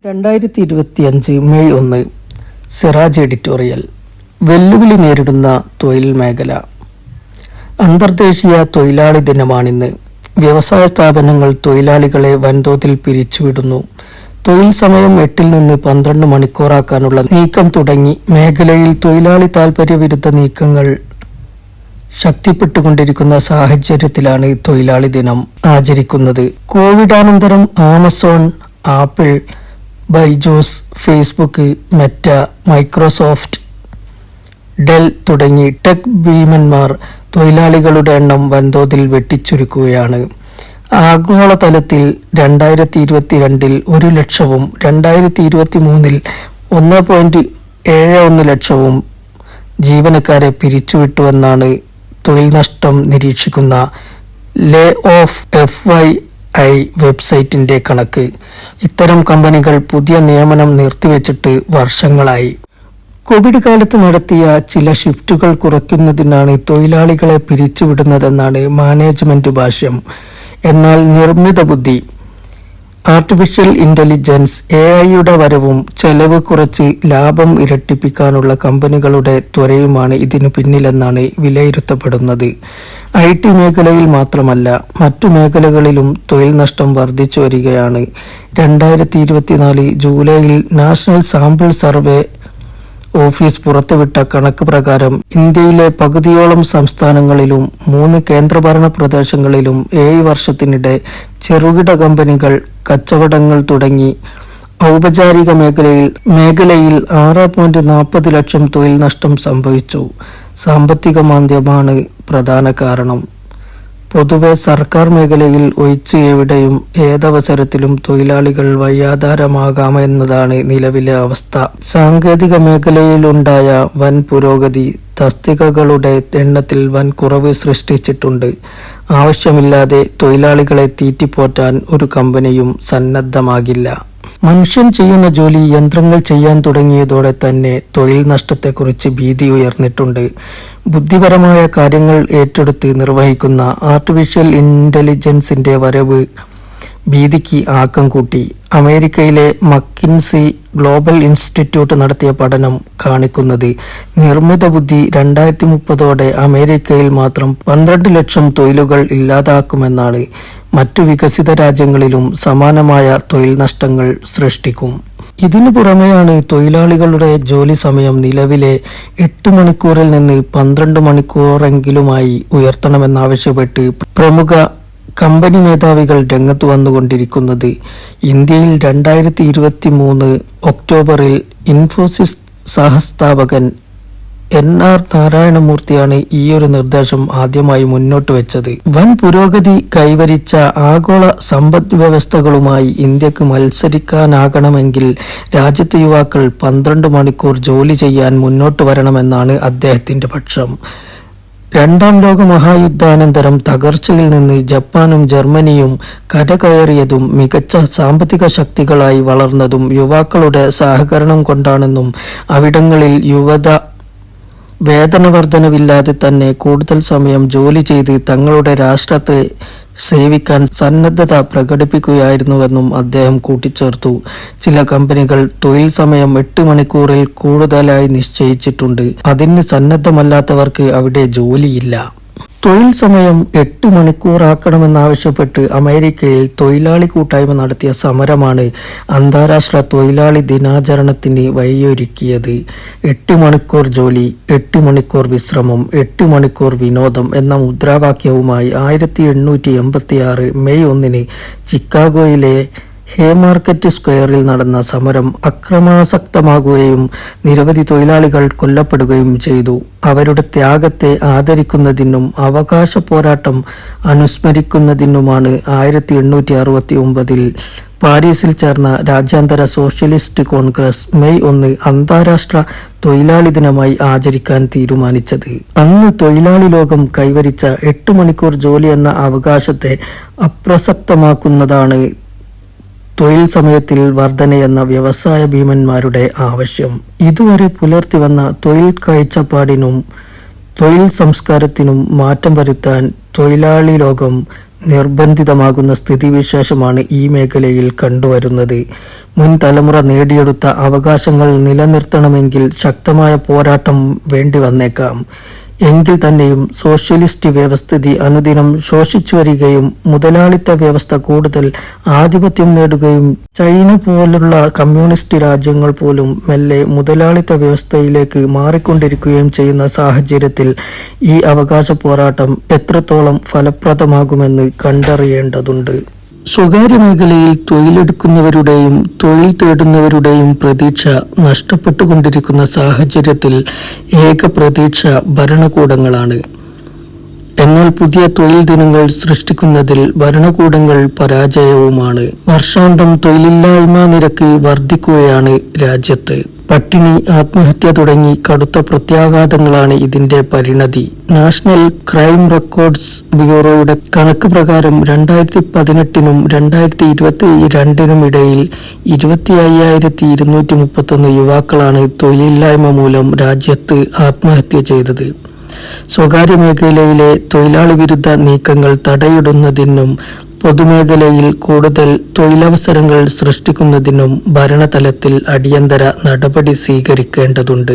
2025 May 1 Siraj editorial. വെല്ലുവിളി നേരിടുന്ന തൊഴിൽ മേഖല. അന്തർദേശീയ തൊഴിലാളി ദിനമാണിന്ന്. വ്യവസായ സ്ഥാപനങ്ങൾ തൊഴിലാളികളെ വൻതോതിൽ പിരിച്ചുവിടുന്നു. തൊഴിൽ സമയം 8 നിന്ന് 12 മണിക്കൂറാക്കാനുള്ള നീക്കം തുടങ്ങി മേഖലയിൽ തൊഴിലാളി താൽപര്യവിരുദ്ധ നീക്കങ്ങൾ ശക്തിപ്പെട്ടുകൊണ്ടിരിക്കുന്ന സാഹചര്യത്തിലാണ് തൊഴിലാളി ദിനം ആചരിക്കുന്നത്. കോവിഡാനന്തരം Amazon, Apple, Byju's, Facebook, Meta, Microsoft, Dell തുടങ്ങി ടെക് ഭീമന്മാർ തൊഴിലാളികളുടെ എണ്ണം വൻതോതിൽ വെട്ടിച്ചുരുക്കുകയാണ്. ആഗോളതലത്തിൽ 2022 1 ലക്ഷവും 2023 1.71 ലക്ഷവും ജീവനക്കാരെ പിരിച്ചുവിട്ടുവെന്നാണ് തൊഴിൽ നഷ്ടം നിരീക്ഷിക്കുന്ന ലേ ഓഫ് FYI വെബ്സൈറ്റിന്റെ കണക്ക്. ഇത്തരം കമ്പനികൾ പുതിയ നിയമനം നിർത്തിവെച്ചിട്ട് വർഷങ്ങളായി. കോവിഡ് കാലത്ത് നടത്തിയ ചില ഷിഫ്റ്റുകൾ കുറയ്ക്കുന്നതിനാണ് തൊഴിലാളികളെ പിരിച്ചുവിടുന്നതെന്നാണ് മാനേജ്മെന്റ് ഭാഷ്യം. എന്നാൽ നിർമ്മിത ബുദ്ധി, ആർട്ടിഫിഷ്യൽ ഇന്റലിജൻസ്, AI വരവും ചെലവ് കുറച്ച് ലാഭം ഇരട്ടിപ്പിക്കാനുള്ള കമ്പനികളുടെ ത്വരയുമാണ് ഇതിനു പിന്നിലെന്നാണ് വിലയിരുത്തപ്പെടുന്നത്. IT മേഖലയിൽ മാത്രമല്ല, മറ്റു മേഖലകളിലും തൊഴിൽ നഷ്ടം വർദ്ധിച്ചു വരികയാണ്. 2024 ജൂലൈയിൽ നാഷണൽ സാമ്പിൾ സർവേ ഓഫീസ് പുറത്തുവിട്ട കണക്ക് പ്രകാരം ഇന്ത്യയിലെ പകുതിയോളം സംസ്ഥാനങ്ങളിലും 3 കേന്ദ്രഭരണ പ്രദേശങ്ങളിലും 7 വർഷത്തിനിടെ ചെറുകിട കമ്പനികൾ, കച്ചവടങ്ങൾ തുടങ്ങി ഔപചാരിക മേഖലയിൽ 6.40 ലക്ഷം തൊഴിൽ നഷ്ടം സംഭവിച്ചു. സാമ്പത്തിക മാന്ദ്യമാണ് പ്രധാന കാരണം. പൊതുവെ സർക്കാർ മേഖലയിൽ ഒഴിച്ച് എവിടെയും ഏതവസരത്തിലും തൊഴിലാളികൾ വഴിയാധാരമാകാമെന്നതാണ് നിലവിലെ അവസ്ഥ. സാങ്കേതിക മേഖലയിലുണ്ടായ വൻ പുരോഗതി തസ്തികകളുടെ എണ്ണത്തിൽ വൻ കുറവ് സൃഷ്ടിച്ചിട്ടുണ്ട്. ആവശ്യമില്ലാതെ തൊഴിലാളികളെ തീറ്റിപ്പോറ്റാൻ ഒരു കമ്പനിയും സന്നദ്ധമാകില്ല. മനുഷ്യൻ ചെയ്യുന്ന ജോലി യന്ത്രങ്ങൾ ചെയ്യാൻ തുടങ്ങിയതോടെ തന്നെ തൊഴിൽ നഷ്ടത്തെക്കുറിച്ച് ഭീതി ഉയർന്നിട്ടുണ്ട്. ബുദ്ധിപരമായ കാര്യങ്ങൾ ഏറ്റെടുത്ത് നിർവഹിക്കുന്ന ആർട്ടിഫിഷ്യൽ ഇന്റലിജൻസിന്റെ വരവ് ഭീതിക്ക് ആക്കം കൂട്ടി. അമേരിക്കയിലെ മക്കിൻസി ഗ്ലോബൽ ഇൻസ്റ്റിറ്റ്യൂട്ട് നടത്തിയ പഠനം കാണിക്കുന്നത് നിർമ്മിത ബുദ്ധി 2030 അമേരിക്കയിൽ മാത്രം 12 ലക്ഷം തൊഴിലുകൾ ഇല്ലാതാക്കുമെന്നാണ്. മറ്റു വികസിത രാജ്യങ്ങളിലും സമാനമായ തൊഴിൽ നഷ്ടങ്ങൾ സൃഷ്ടിക്കും. ഇതിനു പുറമെയാണ് തൊഴിലാളികളുടെ ജോലി സമയം നിലവിലെ 8 മണിക്കൂറിൽ നിന്ന് 12 മണിക്കൂറെങ്കിലുമായി ഉയർത്തണമെന്നാവശ്യപ്പെട്ട് പ്രമുഖ കമ്പനി മേധാവികൾ രംഗത്ത് വന്നുകൊണ്ടിരിക്കുന്നത്. ഇന്ത്യയിൽ 2023 ഒക്ടോബറിൽ ഇൻഫോസിസ് സഹസ്ഥാപകൻ NR നാരായണമൂർത്തിയാണ് ഈയൊരു നിർദ്ദേശം ആദ്യമായി മുന്നോട്ട് വെച്ചത്. വൻ പുരോഗതി കൈവരിച്ച ആഗോള സമ്പദ് വ്യവസ്ഥകളുമായി ഇന്ത്യക്ക് മത്സരിക്കാനാകണമെങ്കിൽ രാജ്യത്തെ യുവാക്കൾ 12 മണിക്കൂർ ജോലി ചെയ്യാൻ മുന്നോട്ട് വരണമെന്നാണ് അദ്ദേഹത്തിന്റെ പക്ഷം. 2ാം ലോക മഹായുദ്ധാനന്തരം തകർച്ചയിൽ നിന്ന് ജപ്പാനും ജർമ്മനിയും കരകയറിയതും മികച്ച സാമ്പത്തിക ശക്തികളായി വളർന്നതും യുവാക്കളുടെ സഹകരണം കൊണ്ടാണെന്നും അവിടങ്ങളിൽ യുവത വേതനവർദ്ധനവില്ലാതെ തന്നെ കൂടുതൽ സമയം ജോലി ചെയ്ത് തങ്ങളുടെ രാഷ്ട്രത്തെ സേവിക്കാൻ സന്നദ്ധത പ്രകടിപ്പിക്കുകയായിരുന്നുവെന്നും അദ്ദേഹം കൂട്ടിച്ചേർത്തു. ചില കമ്പനികൾ തൊഴിൽ സമയം 8 മണിക്കൂറിൽ കൂടുതലായി നിശ്ചയിച്ചിട്ടുണ്ട്. അതിന് സന്നദ്ധമല്ലാത്തവർക്ക് അവിടെ ജോലിയില്ല. തൊഴിൽ സമയം 8 മണിക്കൂറാക്കണമെന്നാവശ്യപ്പെട്ട് അമേരിക്കയിൽ തൊഴിലാളി കൂട്ടായ്മ നടത്തിയ സമരമാണ് അന്താരാഷ്ട്ര തൊഴിലാളി ദിനാചരണത്തിന് വഴിയൊരുക്കിയത്. 8 മണിക്കൂർ ജോലി, 8 മണിക്കൂർ വിശ്രമം, 8 മണിക്കൂർ വിനോദം എന്ന മുദ്രാവാക്യവുമായി 1886 മെയ് 1 ചിക്കാഗോയിലെ ഹേമാർക്കറ്റ് സ്ക്വയറിൽ നടന്ന സമരം അക്രമാസക്തമാകുകയും നിരവധി തൊഴിലാളികൾ കൊല്ലപ്പെടുകയും ചെയ്തു. അവരുടെ ത്യാഗത്തെ ആദരിക്കുന്നതിനും അവകാശ പോരാട്ടം അനുസ്മരിക്കുന്നതിനുമാണ് 1869 പാരീസിൽ ചേർന്ന രാജ്യാന്തര സോഷ്യലിസ്റ്റ് കോൺഗ്രസ് മെയ് 1 അന്താരാഷ്ട്ര തൊഴിലാളി ദിനമായി ആചരിക്കാൻ തീരുമാനിച്ചത്. അന്ന് തൊഴിലാളി ലോകം കൈവരിച്ച 8 മണിക്കൂർ ജോലി എന്ന അവകാശത്തെ അപ്രസക്തമാക്കുന്നതാണ് തൊഴിൽ സമയത്തിൽ വർധനയെന്ന വ്യവസായ ഭീമന്മാരുടെ ആവശ്യം. ഇതുവരെ പുലർത്തി വന്ന തൊഴിൽ കാഴ്ചപ്പാടിനും തൊഴിൽ സംസ്കാരത്തിനും മാറ്റം വരുത്താൻ തൊഴിലാളി ലോകം നിർബന്ധിതമാകുന്ന സ്ഥിതിവിശേഷമാണ് ഈ മേഖലയിൽ കണ്ടുവരുന്നത്. മുൻ തലമുറ നേടിയെടുത്ത അവകാശങ്ങൾ നിലനിർത്തണമെങ്കിൽ ശക്തമായ പോരാട്ടം വേണ്ടി വന്നേക്കാം. എങ്കിൽ തന്നെയും സോഷ്യലിസ്റ്റ് വ്യവസ്ഥിതി അനുദിനം ശോഷിച്ചു വരികയും മുതലാളിത്ത വ്യവസ്ഥ കൂടുതൽ ആധിപത്യം നേടുകയും ചൈന പോലുള്ള കമ്മ്യൂണിസ്റ്റ് രാജ്യങ്ങൾ പോലും മെല്ലെ മുതലാളിത്ത വ്യവസ്ഥയിലേക്ക് മാറിക്കൊണ്ടിരിക്കുകയും ചെയ്യുന്ന സാഹചര്യത്തിൽ ഈ അവകാശ പോരാട്ടം എത്രത്തോളം ഫലപ്രദമാകുമെന്ന് കണ്ടറിയേണ്ടതുണ്ട്. സ്വകാര്യ മേഖലയിൽ തൊഴിലെടുക്കുന്നവരുടെയും തൊഴിൽ തേടുന്നവരുടെയും പ്രതീക്ഷ നഷ്ടപ്പെട്ടുകൊണ്ടിരിക്കുന്ന സാഹചര്യത്തിൽ ഏക പ്രതീക്ഷ ഭരണകൂടങ്ങളാണ്. എന്നാൽ പുതിയ തൊഴിൽ ദിനങ്ങൾ സൃഷ്ടിക്കുന്നതിൽ ഭരണകൂടങ്ങൾ പരാജയവുമാണ്. വർഷാന്തം തൊഴിലില്ലായ്മ നിരക്ക് വർദ്ധിക്കുകയാണ് രാജ്യത്ത്. പട്ടിണി, ആത്മഹത്യ തുടങ്ങി കടുത്ത പ്രത്യാഘാതങ്ങളാണ് ഇതിന്റെ പരിണതി. നാഷണൽ ക്രൈം റെക്കോർഡ്സ് ബ്യൂറോയുടെ കണക്ക് പ്രകാരം 2018-നും 2022-നും ഇടയിൽ 25,231 യുവാക്കളാണ് തൊഴിലില്ലായ്മ മൂലം രാജ്യത്ത് ആത്മഹത്യ ചെയ്തത്. സ്വകാര്യ മേഖലയിലെ തൊഴിലാളി വിരുദ്ധ നീക്കങ്ങൾ തടയിടുന്നതിനും പൊതുമേഖലയിൽ കൂടുതൽ തൊഴിലവസരങ്ങൾ സൃഷ്ടിക്കുന്നതിനും ഭരണതലത്തിൽ അടിയന്തര നടപടി സ്വീകരിക്കേണ്ടതുണ്ട്.